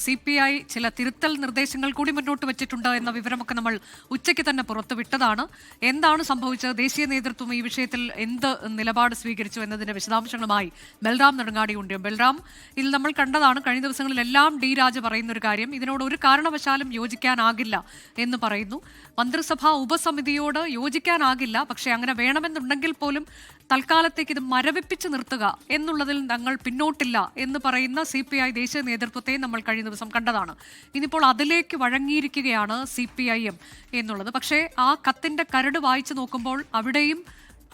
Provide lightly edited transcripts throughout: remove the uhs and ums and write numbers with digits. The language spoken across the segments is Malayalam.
CPI ചില തിരുത്തൽ നിർദ്ദേശങ്ങൾ കൂടി മുന്നോട്ട് വെച്ചിട്ടുണ്ട് എന്ന വിവരമൊക്കെ നമ്മൾ ഉച്ചയ്ക്ക് തന്നെ പുറത്തുവിട്ടതാണ്. എന്താണ് സംഭവിച്ചത്, ദേശീയ നേതൃത്വം ഈ വിഷയത്തിൽ എന്ത് നിലപാട് സ്വീകരിച്ചു എന്നതിന്റെ വിശദാംശങ്ങളുമായി ബൽറാം നെടുങ്ങാടിയുണ്ട്. ബൽറാം, ഇതിൽ നമ്മൾ കണ്ടതാണ് കഴിഞ്ഞ ദിവസങ്ങളിലെല്ലാം ഡി രാജ പറയുന്ന ഒരു കാര്യം, ഇതിനോട് ഒരു കാരണവശാലും യോജിക്കാനാകില്ല എന്ന് പറയുന്നു. മന്ത്രിസഭാ ഉപസമിതിയോട് യോജിക്കാനാകില്ല, പക്ഷേ അങ്ങനെ വേണമെന്നുണ്ടെങ്കിൽ പോലും തൽക്കാലത്തേക്ക് ഇത് മരവിപ്പിച്ച് നിർത്തുക എന്നുള്ളതിൽ ഞങ്ങൾ പിന്നോട്ടില്ല എന്ന് പറയുന്ന CPI ദേശീയ നേതൃത്വത്തെ നമ്മൾ കഴിഞ്ഞ ദിവസം കണ്ടതാണ്. ഇനിയിപ്പോൾ അതിലേക്ക് വഴങ്ങിയിരിക്കുകയാണ് CPIM എന്നുള്ളത്. പക്ഷേ ആ കത്തിന്റെ കരട് വായിച്ചു നോക്കുമ്പോൾ അവിടെയും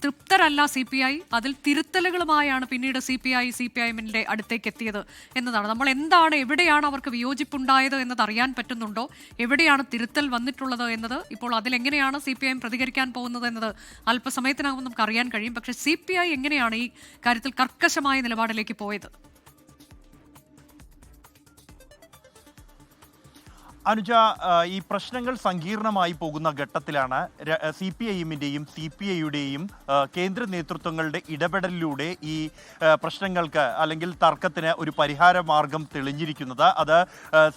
തൃപ്തരല്ല CPI. അതിൽ തിരുത്തലുകളുമായാണ് പിന്നീട് CPIM-ന്റെ അടുത്തേക്ക് എത്തിയത് എന്നതാണ്. നമ്മൾ എന്താണ്, എവിടെയാണ് അവർക്ക് വിയോജിപ്പുണ്ടായത് എന്നത് അറിയാൻ പറ്റുന്നുണ്ടോ, എവിടെയാണ് തിരുത്തൽ വന്നിട്ടുള്ളത് എന്നത്, ഇപ്പോൾ അതിലെങ്ങനെയാണ് CPIM പ്രതികരിക്കാൻ പോകുന്നത് എന്നത് അല്പസമയത്തിനകം നമുക്ക് അറിയാൻ കഴിയും. പക്ഷേ CPI എങ്ങനെയാണ് ഈ കാര്യത്തിൽ കർക്കശമായ നിലപാടിലേക്ക് പോയത്? അനുജ, ഈ പ്രശ്നങ്ങൾ സങ്കീർണമായി പോകുന്ന ഘട്ടത്തിലാണ് CPIM-ന്റെയും CPI-യുടെയും കേന്ദ്ര നേതൃത്വങ്ങളുടെ ഇടപെടലിലൂടെ ഈ പ്രശ്നങ്ങൾക്ക് അല്ലെങ്കിൽ തർക്കത്തിന് ഒരു പരിഹാര മാർഗം തെളിഞ്ഞിരിക്കുന്നത്. അത്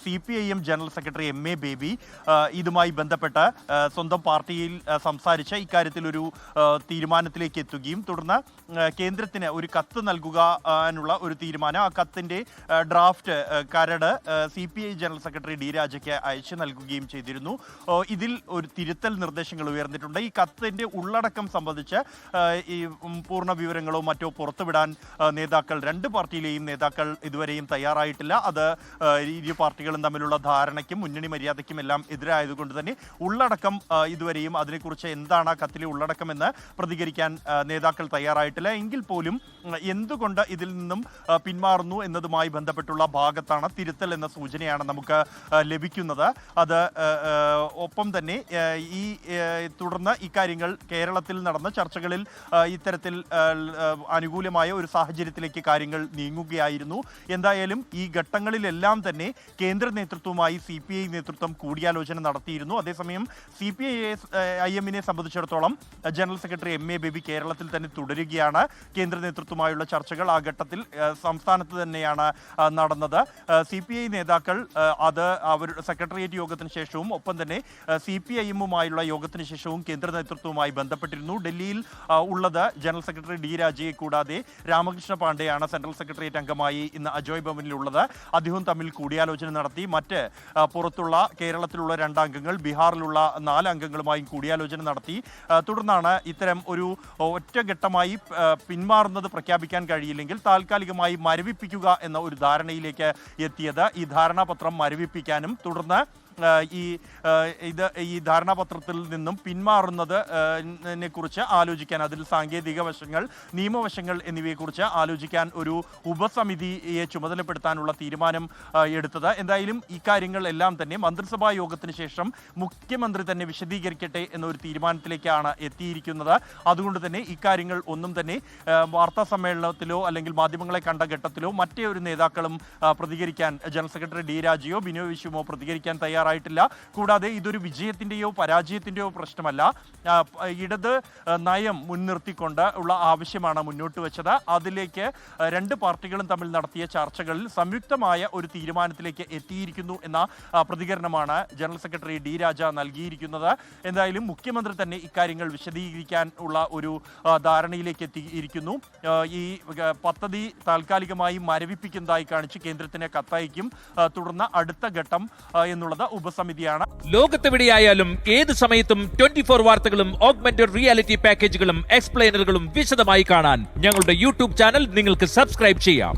CPIM general secretary MA baby ഇതുമായി ബന്ധപ്പെട്ട് സ്വന്തം പാർട്ടിയിൽ സംസാരിച്ച് ഇക്കാര്യത്തിൽ ഒരു തീരുമാനത്തിലേക്ക് എത്തുകയും തുടർന്ന് കേന്ദ്രത്തിന് ഒരു കത്ത് നൽകാനുള്ള ഒരു തീരുമാനം, ആ കത്തിൻ്റെ ഡ്രാഫ്റ്റ് കരട് CPI ജനറൽ സെക്രട്ടറി ഡി രാജയ്ക്ക് അയച്ചു നൽകുകയും ചെയ്തിരുന്നു. ഇതിൽ ഒരു തിരുത്തൽ നിർദ്ദേശങ്ങൾ ഉയർന്നിട്ടുണ്ട്. ഈ കത്തിന്റെ ഉള്ളടക്കം സംബന്ധിച്ച് ഈ പൂർണ്ണ വിവരങ്ങളോ മറ്റോ പുറത്തുവിടാൻ രണ്ട് പാർട്ടിയിലെയും നേതാക്കൾ ഇതുവരെയും തയ്യാറായിട്ടില്ല. അത് ഇരു പാർട്ടികളും തമ്മിലുള്ള ധാരണയ്ക്കും മുന്നണി മര്യാദയ്ക്കും എല്ലാം എതിരായതുകൊണ്ട് തന്നെ ഉള്ളടക്കം ഇതുവരെയും അതിനെക്കുറിച്ച് എന്താണ് ആ കത്തിലെ ഉള്ളടക്കമെന്ന് പ്രതികരിക്കാൻ നേതാക്കൾ തയ്യാറായിട്ടില്ല. എങ്കിൽ പോലും എന്തുകൊണ്ട് ഇതിൽ നിന്നും പിന്മാറുന്നു എന്നതുമായി ബന്ധപ്പെട്ടുള്ള ഭാഗത്താണ് തിരുത്തൽ എന്ന സൂചനയാണ് നമുക്ക് ലഭിക്കുന്നത്. അത് ഒപ്പം തന്നെ ഈ തുടർന്ന് ഇക്കാര്യങ്ങൾ കേരളത്തിൽ നടന്ന ചർച്ചകളിൽ ഇത്തരത്തിൽ അനുകൂലമായ ഒരു സാഹചര്യത്തിലേക്ക് കാര്യങ്ങൾ നീങ്ങുകയായിരുന്നു. എന്തായാലും ഈ ഘട്ടങ്ങളിലെല്ലാം തന്നെ കേന്ദ്ര നേതൃത്വവുമായി CPI നേതൃത്വം കൂടിയാലോചന നടത്തിയിരുന്നു. അതേസമയം CPIM-നെ സംബന്ധിച്ചിടത്തോളം ജനറൽ സെക്രട്ടറി MA ബേബി കേരളത്തിൽ തന്നെ തുടരുകയാണ്. കേന്ദ്ര നേതൃത്വമായുള്ള ചർച്ചകൾ ആ ഘട്ടത്തിൽ സംസ്ഥാനത്ത് തന്നെയാണ് നടന്നത്. CPI നേതാക്കൾ അത് സെക്രട്ടേറിയറ്റ് യോഗത്തിന് ശേഷവും ഒപ്പം തന്നെ CPIM-ഉമായുള്ള യോഗത്തിന് ശേഷവും കേന്ദ്ര നേതൃത്വവുമായി ബന്ധപ്പെട്ടിരുന്നു. ഡൽഹിയിൽ ഉള്ളത് ജനറൽ സെക്രട്ടറി ഡി രാജയെ കൂടാതെ രാമകൃഷ്ണ പാണ്ഡെയാണ് സെൻട്രൽ സെക്രട്ടേറിയറ്റ് അംഗമായി ഇന്ന് അജോയ് ഭവനിലുള്ളത്. അദ്ദേഹവും തമ്മിൽ കൂടിയാലോചന നടത്തി. മറ്റ് പുറത്തുള്ള കേരളത്തിലുള്ള 2 അംഗങ്ങൾ, ബീഹാറിലുള്ള 4 അംഗങ്ങളുമായും കൂടിയാലോചന നടത്തി. തുടർന്നാണ് ഇത്തരം ഒരു ഒറ്റഘട്ടമായി പിന്മാറുന്നത് പ്രഖ്യാപിക്കാൻ കഴിയില്ലെങ്കിൽ താൽക്കാലികമായി മരവിപ്പിക്കുക എന്ന ഒരു ധാരണയിലേക്ക് എത്തിയത്. ഈ ധാരണാപത്രം മരവിപ്പിക്കാനും തുടർന്ന് ഈ ധാരണാപത്രത്തിൽ നിന്നും പിന്മാറുന്നതിനെ കുറിച്ച് ആലോചിക്കാൻ, അതിൽ സാങ്കേതിക വശങ്ങൾ, നിയമവശങ്ങൾ എന്നിവയെക്കുറിച്ച് ആലോചിക്കാൻ ഒരു ഉപസമിതിയെ ചുമതലപ്പെടുത്താനുള്ള തീരുമാനം എടുത്തത്. എന്തായാലും ഈ കാര്യങ്ങളെല്ലാം തന്നെ മന്ത്രിസഭാ യോഗത്തിന് ശേഷം മുഖ്യമന്ത്രി തന്നെ വിശദീകരിക്കട്ടെ എന്നൊരു തീരുമാനത്തിലേക്കാണ് എത്തിയിരിക്കുന്നത്. അതുകൊണ്ട് തന്നെ ഇക്കാര്യങ്ങൾ ഒന്നും തന്നെ വാർത്താ സമ്മേളനത്തിലോ അല്ലെങ്കിൽ മാധ്യമങ്ങളെ കണ്ട ഘട്ടത്തിലോ മറ്റേ ഒരു നേതാക്കളും പ്രതികരിക്കാൻ, ജനറൽ സെക്രട്ടറി ഡി രാജയോ ബിനോയ് വിശ്വമോ പ്രതികരിക്കാൻ തയ്യാറായിട്ടില്ല. കൂടാതെ ഇതൊരു വിജയത്തിന്റെയോ പരാജയത്തിന്റെയോ പ്രശ്നമല്ല, ഇടത് നയം മുൻനിർത്തിക്കൊണ്ട് ഉള്ള ആവശ്യമാണ് മുന്നോട്ട് വെച്ചത്. അതിലേക്ക് 2 പാർട്ടികളും തമ്മിൽ നടത്തിയ ചർച്ചകളിൽ സംയുക്തമായ ഒരു തീരുമാനത്തിലേക്ക് എത്തിയിരിക്കുന്നു എന്ന പ്രതികരണമാണ് ജനറൽ സെക്രട്ടറി ഡി രാജ നൽകിയിരിക്കുന്നത്. എന്തായാലും മുഖ്യമന്ത്രി തന്നെ ഇക്കാര്യങ്ങൾ വിശദീകരിക്കാൻ ഉള്ള ഒരു ധാരണയിലേക്ക് എത്തിയിരിക്കുന്നു. ഈ പദ്ധതി താൽക്കാലികമായി മരവിപ്പിക്കുന്നതായി കാണിച്ച് കേന്ദ്രത്തിന് കത്തയക്കും. തുടർന്ന് അടുത്ത ഘട്ടം എന്നുള്ളത് ഉപസമിതിയാണ്. ലോകത്തെവിടെയായാലും ഏത് സമയത്തും 24 വാർത്തകളും ഓഗ്മെന്റഡ് റിയാലിറ്റി പാക്കേജുകളും എക്സ്പ്ലെയിനറുകളും വിശദമായി കാണാൻ ഞങ്ങളുടെ YouTube ചാനൽ നിങ്ങൾക്ക് സബ്സ്ക്രൈബ് ചെയ്യാം.